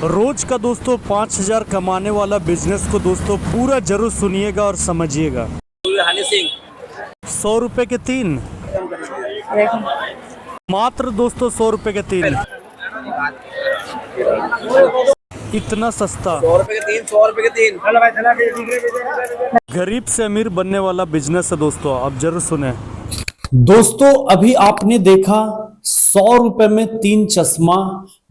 रोज का दोस्तों 5,000 कमाने वाला बिजनेस को दोस्तों पूरा जरूर सुनिएगा और समझिएगा। हनी सिंह 100 रुपए के 3, मात्र दोस्तों 100 रुपए के 3, इतना सस्ता। 100 रुपए के 3, 100 रुपए के 3। गरीब से अमीर बनने वाला बिजनेस है दोस्तों, आप जरूर सुने। दोस्तों अभी आपने देखा 100 रुपए में 3 चश्मा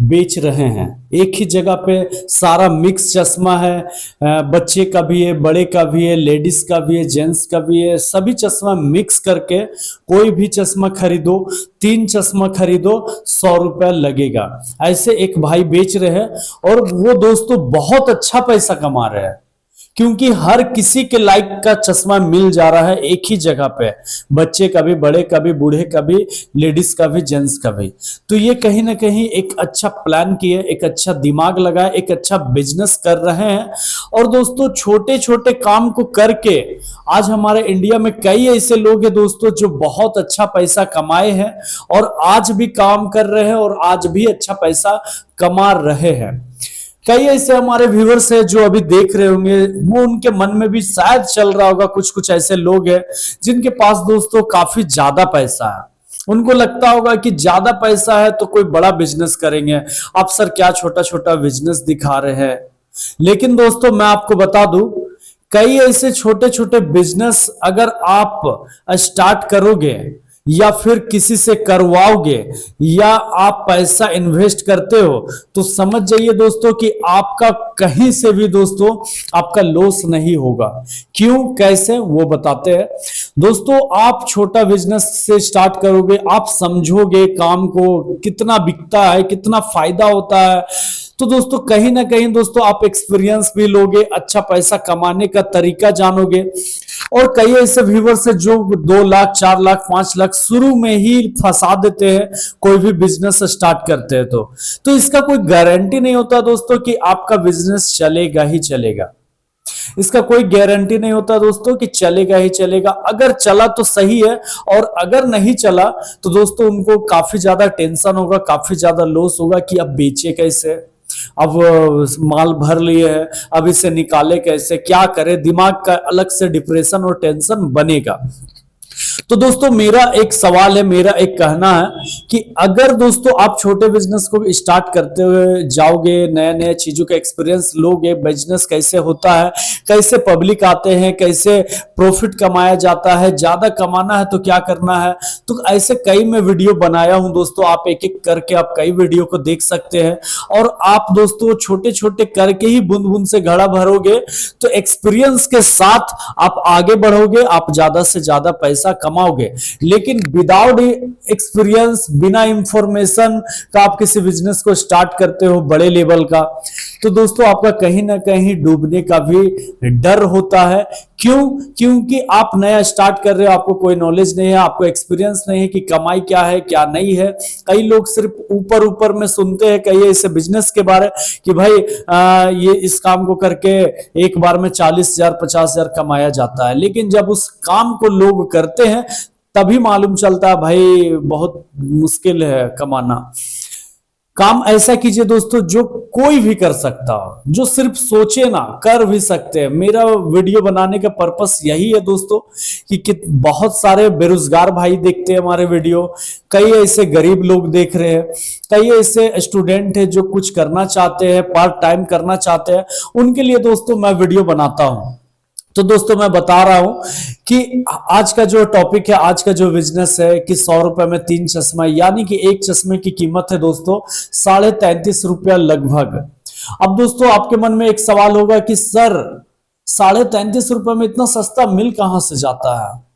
बेच रहे हैं। एक ही जगह पे सारा मिक्स चश्मा है, बच्चे का भी है, बड़े का भी है, लेडीज का भी है, जेंट्स का भी है, सभी चश्मा मिक्स करके कोई भी चश्मा खरीदो, 3 चश्मा खरीदो 100 रुपया लगेगा। ऐसे एक भाई बेच रहे हैं और वो दोस्तों बहुत अच्छा पैसा कमा रहे हैं, क्योंकि हर किसी के लाइक का चश्मा मिल जा रहा है एक ही जगह पे, बच्चे का भी, बड़े का भी, बूढ़े का भी, लेडीज का भी, जेंट्स का भी। तो ये कहीं ना कहीं एक अच्छा प्लान किए, एक अच्छा दिमाग लगाए, एक अच्छा बिजनेस कर रहे हैं। और दोस्तों छोटे छोटे काम को करके आज हमारे इंडिया में कई ऐसे लोग हैं दोस्तों जो बहुत अच्छा पैसा कमाए हैं और आज भी काम कर रहे हैं और आज भी अच्छा पैसा कमा रहे हैं। कई ऐसे हमारे व्यूअर्स हैं जो अभी देख रहे होंगे, वो उनके मन में भी शायद चल रहा होगा, कुछ कुछ ऐसे लोग हैं जिनके पास दोस्तों काफी ज्यादा पैसा है। उनको लगता होगा कि ज्यादा पैसा है तो कोई बड़ा बिजनेस करेंगे, आप सर क्या छोटा छोटा बिजनेस दिखा रहे हैं। लेकिन दोस्तों मैं आपको बता दूं, कई ऐसे छोटे छोटे बिजनेस अगर आप स्टार्ट करोगे या फिर किसी से करवाओगे या आप पैसा इन्वेस्ट करते हो तो समझ जाइए दोस्तों कि आपका कहीं से भी दोस्तों आपका लॉस नहीं होगा। क्यों, कैसे, वो बताते हैं दोस्तों। आप छोटा बिजनेस से स्टार्ट करोगे, आप समझोगे काम को कितना बिकता है, कितना फायदा होता है, तो दोस्तों कहीं ना कहीं दोस्तों आप एक्सपीरियंस भी लोगे, अच्छा पैसा कमाने का तरीका जानोगे। और कई ऐसे व्यूअर्स है जो 2 लाख, 4 लाख, 5 लाख शुरू में ही फंसा देते हैं कोई भी बिजनेस स्टार्ट करते हैं। तो इसका कोई गारंटी नहीं होता दोस्तों कि आपका बिजनेस चलेगा ही चलेगा। इसका कोई गारंटी नहीं होता दोस्तों कि चलेगा ही चलेगा। अगर चला तो सही है और अगर नहीं चला तो दोस्तों उनको काफी ज्यादा टेंशन होगा, काफी ज्यादा लॉस होगा कि अब बेचे कैसे, अब माल भर लिए है, अब इसे निकाले कैसे, क्या करे, दिमाग का अलग से डिप्रेशन और टेंशन बनेगा। तो दोस्तों मेरा एक सवाल है, मेरा एक कहना है कि अगर दोस्तों आप छोटे बिजनेस को स्टार्ट करते हुए जाओगे, नए नए चीजों का एक्सपीरियंस लोगे, बिजनेस कैसे होता है, कैसे पब्लिक आते हैं, कैसे प्रॉफिट कमाया जाता है, ज्यादा कमाना है तो क्या करना है, तो ऐसे कई मैं वीडियो बनाया हूं दोस्तों। आप एक एक करके आप कई वीडियो को देख सकते हैं और आप दोस्तों छोटे छोटे करके ही बूंद बूंद से घड़ा भरोगे तो एक्सपीरियंस के साथ आप आगे बढ़ोगे, आप ज्यादा से ज्यादा पैसा कमाओगे। लेकिन विदाउट एक्सपीरियंस, बिना इंफॉर्मेशन का आप किसी बिजनेस को स्टार्ट करते हो बड़े लेवल का, तो दोस्तों आपका कहीं ना कहीं डूबने का भी डर होता है। क्यों? क्योंकि आप नया स्टार्ट कर रहे हो, आपको कोई नॉलेज नहीं है, आपको एक्सपीरियंस नहीं है कि कमाई क्या है क्या नहीं है। कई लोग सिर्फ ऊपर ऊपर में सुनते हैं कई ऐसे बिजनेस के बारे कि भाई ये इस काम को करके एक बार में 40,000 50,000 कमाया जाता है, लेकिन जब उस काम को लोग करते हैं तभी मालूम चलता है भाई बहुत मुश्किल है कमाना। काम ऐसा कीजिए दोस्तों जो कोई भी कर सकता हो, जो सिर्फ सोचे ना कर भी सकते हैं। मेरा वीडियो बनाने का पर्पस यही है दोस्तों कि बहुत सारे बेरोजगार भाई देखते हैं हमारे वीडियो, कई ऐसे गरीब लोग देख रहे हैं, कई ऐसे स्टूडेंट हैं जो कुछ करना चाहते हैं, पार्ट टाइम करना चाहते हैं, उनके लिए दोस्तों मैं वीडियो बनाता हूं। तो दोस्तों मैं बता रहा हूं कि आज का जो टॉपिक है, आज का जो बिजनेस है कि 100 रुपए में 3 चश्मा, यानी कि एक चश्मे की कीमत है दोस्तों 33.5 रुपया लगभग। अब दोस्तों आपके मन में एक सवाल होगा कि सर 33.5 रुपए में इतना सस्ता मिल कहां से जाता है?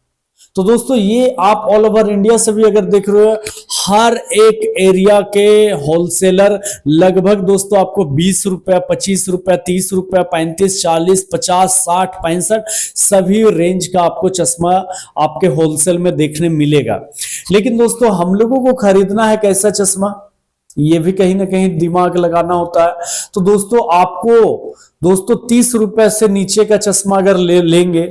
तो दोस्तों ये आप ऑल ओवर इंडिया से भी अगर देख रहे हो, हर एक एरिया के होलसेलर लगभग दोस्तों आपको 20 रुपया, 25 रुपया, 30 रुपया, 35, 40, 50, 60, 65 सभी रेंज का आपको चश्मा आपके होलसेल में देखने मिलेगा। लेकिन दोस्तों हम लोगों को खरीदना है कैसा चश्मा? ये भी कहीं ना कहीं दिमाग लगाना होता है। तो दोस्तों आपको दोस्तों 30 रुपए से नीचे का चश्मा अगर लेंगे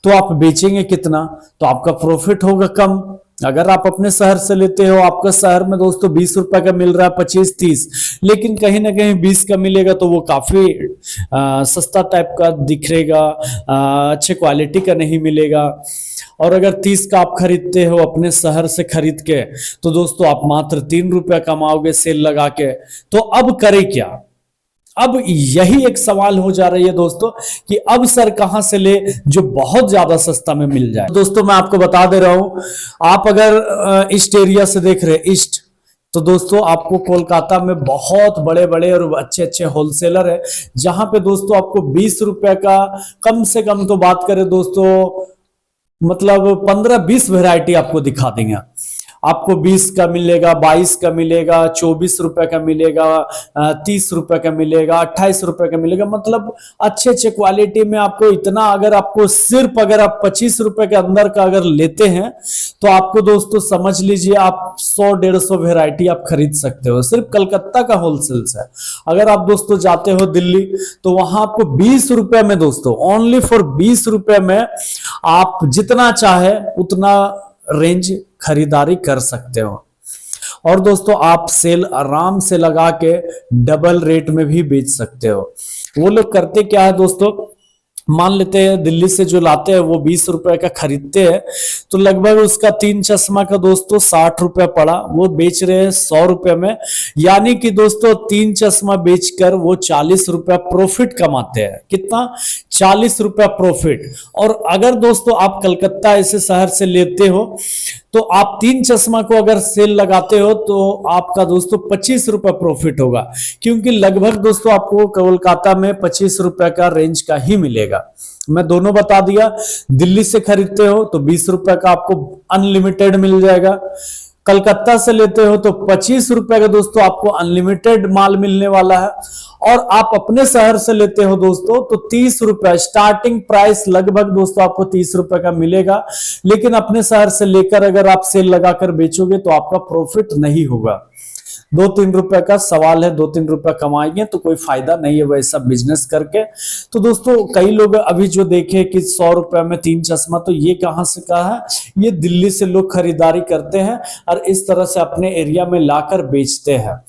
तो आप बेचेंगे कितना, तो आपका प्रॉफिट होगा कम। अगर आप अपने शहर से लेते हो, आपका शहर में दोस्तों 20 रुपए का मिल रहा है, 25-30, लेकिन कहीं ना कहीं 20 का मिलेगा तो वो काफी सस्ता टाइप का दिखेगा, अच्छे क्वालिटी का नहीं मिलेगा। और अगर 30 का आप खरीदते हो अपने शहर से खरीद के, तो दोस्तों आप मात्र 3 रुपया कमाओगे सेल लगा के। तो अब करें क्या? अब यही एक सवाल हो जा रही है दोस्तों कि अब सर कहां से ले जो बहुत ज्यादा सस्ता में मिल जाए। दोस्तों मैं आपको बता दे रहा हूं, आप अगर ईस्ट एरिया से देख रहे हैं, ईस्ट, तो दोस्तों आपको कोलकाता में बहुत बड़े बड़े और अच्छे अच्छे होलसेलर है, जहां पे दोस्तों आपको 20 रुपए का कम से कम, तो बात करें दोस्तों मतलब 15-20 वैरायटी आपको दिखा देंगे। आपको 20 का मिलेगा, 22 का मिलेगा, 24 रुपए का मिलेगा, 30 रुपए का मिलेगा, 28 रुपए का मिलेगा। मतलब अच्छे अच्छे क्वालिटी में आपको इतना, अगर आपको सिर्फ अगर आप 25 रुपए के अंदर का अगर लेते हैं तो आपको दोस्तों समझ लीजिए आप 100-150 वैरायटी आप खरीद सकते हो, सिर्फ कलकत्ता का होलसेल से। अगर आप दोस्तों जाते हो दिल्ली तो वहां आपको 20 रुपए में दोस्तों, ओनली फॉर 20 रुपए में आप जितना चाहे उतना रेंज खरीदारी कर सकते हो। और दोस्तों आप सेल आराम से लगा के डबल रेट में भी बेच सकते हो। वो लोग करते क्या है दोस्तों, मान लेते हैं दिल्ली से जो लाते हैं वो 20 रुपए का खरीदते हैं, तो लगभग उसका 3 चश्मा का दोस्तों 60 रुपए पड़ा, वो बेच रहे हैं 100 रुपए में। यानी कि दोस्तों 3 चश्मा बेचकर वो 40 रुपया प्रॉफिट कमाते हैं। कितना? 40 रुपया प्रॉफिट। और अगर दोस्तों आप कलकत्ता ऐसे शहर से लेते हो तो आप 3 चश्मा को अगर सेल लगाते हो तो आपका दोस्तों 25 रुपया प्रॉफिट होगा, क्योंकि लगभग दोस्तों आपको कोलकाता में 25 रुपए का रेंज का ही मिलेगा। मैं दोनों बता दिया। दिल्ली से खरीदते हो तो 20 रुपए का आपको अनलिमिटेड मिल जाएगा, कलकत्ता से लेते हो तो 25 रुपए का दोस्तों आपको अनलिमिटेड माल मिलने वाला है। और आप अपने शहर से लेते हो दोस्तों तो 30 रुपए स्टार्टिंग प्राइस लगभग दोस्तों आपको 30 रुपए का मिलेगा। लेकिन अपने शहर से लेकर अगर आप सेल लगाकर बेचोगे तो आपका प्रॉफिट नहीं होगा। 2-3 रुपए का सवाल है, 2-3 रुपए कमाएंगे तो कोई फायदा नहीं है वैसा बिजनेस करके। तो दोस्तों कई लोग अभी जो देखे कि 100 रुपए में 3 चश्मा, तो ये कहां से कहा है? ये दिल्ली से लोग खरीदारी करते हैं और इस तरह से अपने एरिया में लाकर बेचते हैं।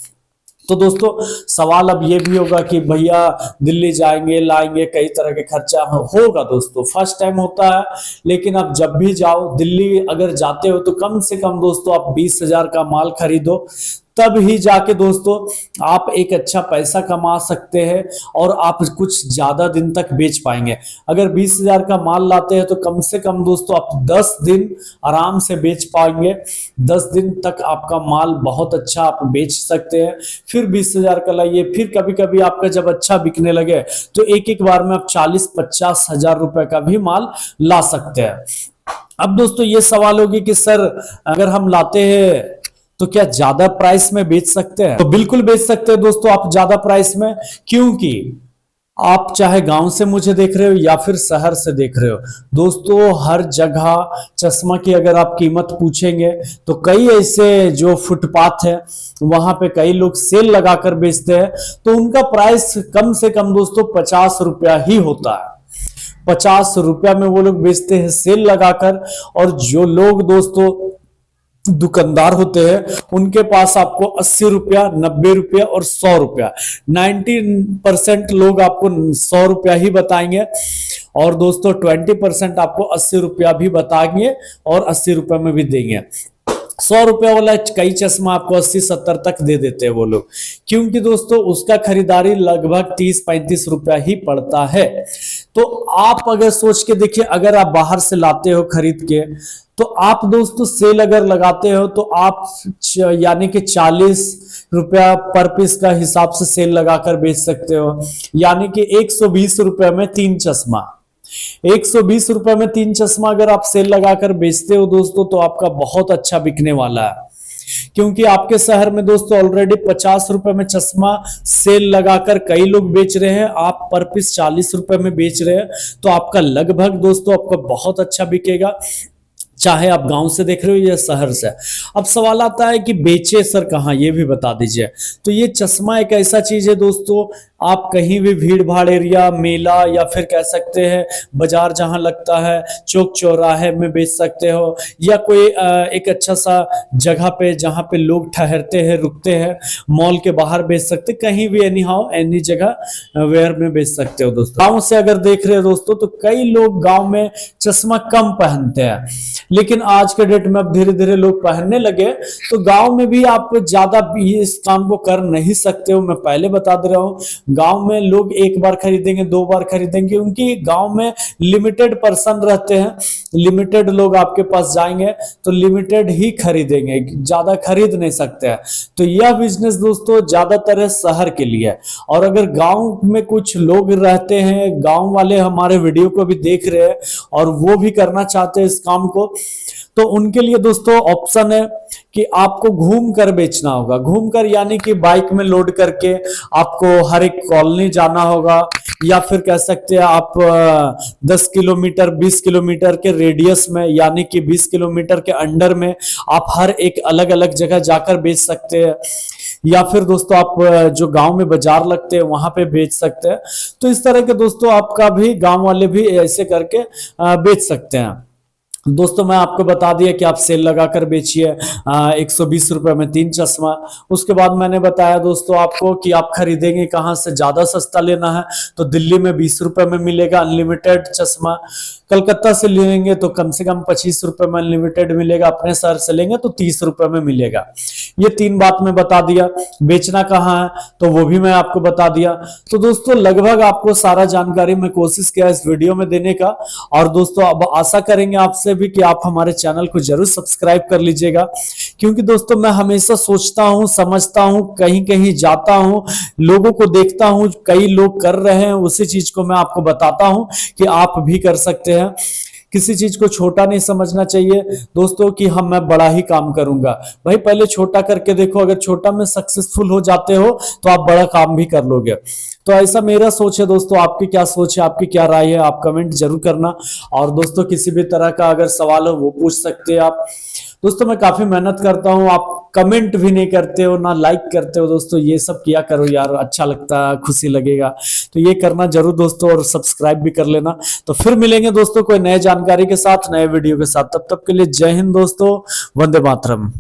तो दोस्तों सवाल अब ये भी होगा कि भैया दिल्ली जाएंगे लाएंगे, कई तरह के खर्चा होगा दोस्तों, फर्स्ट टाइम होता है। लेकिन आप जब भी जाओ दिल्ली अगर जाते हो तो कम से कम दोस्तों आप 20,000 का माल खरीदो, तब ही जाके दोस्तों आप एक अच्छा पैसा कमा सकते हैं और आप कुछ ज्यादा दिन तक बेच पाएंगे। अगर 20,000 का माल लाते हैं तो कम से कम दोस्तों आप 10 दिन आराम से बेच पाएंगे। 10 दिन तक आपका माल बहुत अच्छा आप बेच सकते हैं। फिर 20,000 का लाइए, फिर कभी कभी आपका जब अच्छा बिकने लगे तो एक एक बार में आप 40-50 हजार रुपए का भी माल ला सकते हैं। अब दोस्तों ये सवाल होगी कि सर अगर हम लाते हैं तो क्या ज्यादा प्राइस में बेच सकते हैं? तो बिल्कुल बेच सकते हैं दोस्तों आप ज्यादा प्राइस में, क्योंकि आप चाहे गांव से मुझे देख रहे हो या फिर शहर से देख रहे हो दोस्तों, हर जगह चश्मा की अगर आप कीमत पूछेंगे तो कई ऐसे जो फुटपाथ है वहां पे कई लोग सेल लगाकर बेचते हैं, तो उनका प्राइस कम से कम दोस्तों 50 रुपया ही होता है। 50 रुपया में वो लोग बेचते हैं सेल लगाकर। और जो लोग दोस्तों दुकानदार होते हैं उनके पास आपको 80 रुपया, 90 रुपया और 100 रुपया, 90% लोग आपको 100 रुपया ही बताएंगे और दोस्तों 20% आपको 80 रुपया भी बताएंगे और 80 रुपया में भी देंगे। 100 रुपया वाला कई चश्मा आपको 80-70 तक दे देते हैं वो लोग, क्योंकि दोस्तों उसका खरीदारी लगभग 30-35 रुपया ही पड़ता है। तो आप अगर सोच के देखिए, अगर आप बाहर से लाते हो खरीद के तो आप दोस्तों सेल अगर लगाते हो तो आप यानी कि 40 रुपया पर पीस का हिसाब से सेल लगाकर बेच सकते हो, यानी कि 120 रुपए में 3 चश्मा। 120 रुपए में 3 चश्मा अगर आप सेल लगाकर बेचते हो दोस्तों तो आपका बहुत अच्छा बिकने वाला है, क्योंकि आपके शहर में दोस्तों ऑलरेडी 50 रुपए में चश्मा सेल लगाकर कई लोग बेच रहे हैं, आप पर पीस 40 रुपए में बेच रहे हैं, तो आपका लगभग दोस्तों आपका बहुत अच्छा बिकेगा। चाहे आप गांव से देख रहे हो या शहर से। अब सवाल आता है कि बेचे सर कहाँ, ये भी बता दीजिए। तो ये चश्मा एक ऐसा चीज है दोस्तों, आप कहीं भी भीड़ भाड़ एरिया, मेला या फिर कह सकते हैं बाजार जहां लगता है, चौक चौराहे में बेच सकते हो, या कोई एक अच्छा सा जगह पे जहां पे लोग ठहरते हैं, रुकते हैं, मॉल के बाहर बेच सकते, कहीं भी एनी हाउ एनी जगह वेयर में बेच सकते हो दोस्तों। गाँव से अगर देख रहे हो दोस्तों तो कई लोग गाँव में चश्मा कम पहनते हैं, लेकिन आज के डेट में अब धीरे धीरे लोग पहनने लगे। तो गांव में भी आप ज्यादा इस काम को कर नहीं सकते हो, मैं पहले बता दे रहा हूं। गांव में लोग एक बार खरीदेंगे, 2 बार खरीदेंगे, क्योंकि गांव में लिमिटेड पर्सन रहते हैं, लिमिटेड लोग आपके पास जाएंगे तो लिमिटेड ही खरीदेंगे, ज्यादा खरीद नहीं सकते हैं। तो यह बिजनेस दोस्तों ज्यादातर है शहर के लिए। और अगर गांव में कुछ लोग रहते हैं, गांव वाले हमारे वीडियो को भी देख रहे हैं और वो भी करना चाहते हैं इस काम को, तो उनके लिए दोस्तों ऑप्शन है कि आपको घूम कर बेचना होगा। घूम कर यानी कि बाइक में लोड करके आपको हर एक कॉलोनी जाना होगा, या फिर कह सकते हैं आप 10 किलोमीटर 20 किलोमीटर के रेडियस में, यानी कि 20 किलोमीटर के अंडर में आप हर एक अलग अलग जगह जाकर बेच सकते हैं। या फिर दोस्तों आप जो गांव में बाजार लगते हैं वहां पे बेच सकते हैं। तो इस तरह के दोस्तों आपका भी गांव वाले भी ऐसे करके बेच सकते हैं। दोस्तों मैं आपको बता दिया कि आप सेल लगाकर बेचिए 120 रुपए में 3 चश्मा। उसके बाद मैंने बताया दोस्तों आपको कि आप खरीदेंगे कहाँ से, ज्यादा सस्ता लेना है तो दिल्ली में 20 रुपए में मिलेगा अनलिमिटेड चश्मा, कलकत्ता से लेंगे तो कम से कम 25 रुपए में अनलिमिटेड मिलेगा, अपने शहर से लेंगे तो 30 रुपए में मिलेगा। ये 3 बात मैं बता दिया। बेचना कहाँ है तो वो भी मैं आपको बता दिया। तो दोस्तों लगभग आपको सारा जानकारी मैं कोशिश किया इस वीडियो में देने का। और दोस्तों अब आशा करेंगे आपसे भी कि आप हमारे चैनल को जरूर सब्सक्राइब कर लीजिएगा, क्योंकि दोस्तों मैं हमेशा सोचता हूं, समझता हूं, कहीं कहीं जाता हूं, लोगों को देखता हूं, कई लोग कर रहे हैं, उसी चीज को मैं आपको बताता हूं कि आप भी कर सकते हैं। किसी चीज को छोटा नहीं समझना चाहिए दोस्तों कि मैं बड़ा ही काम करूंगा। भाई पहले छोटा करके देखो, अगर छोटा में सक्सेसफुल हो जाते हो तो आप बड़ा काम भी कर लोगे। तो ऐसा मेरा सोच है दोस्तों। आपकी क्या सोच है, आपकी क्या राय है, आप कमेंट जरूर करना। और दोस्तों किसी भी तरह का अगर सवाल हो वो पूछ सकते हैं आप। दोस्तों मैं काफी मेहनत करता हूं, आप कमेंट भी नहीं करते हो ना लाइक करते हो दोस्तों। ये सब किया करो यार, अच्छा लगता है, खुशी लगेगा। तो ये करना जरूर दोस्तों, और सब्सक्राइब भी कर लेना। तो फिर मिलेंगे दोस्तों कोई नए जानकारी के साथ, नए वीडियो के साथ। तब तक के लिए जय हिंद दोस्तों, वंदे मातरम।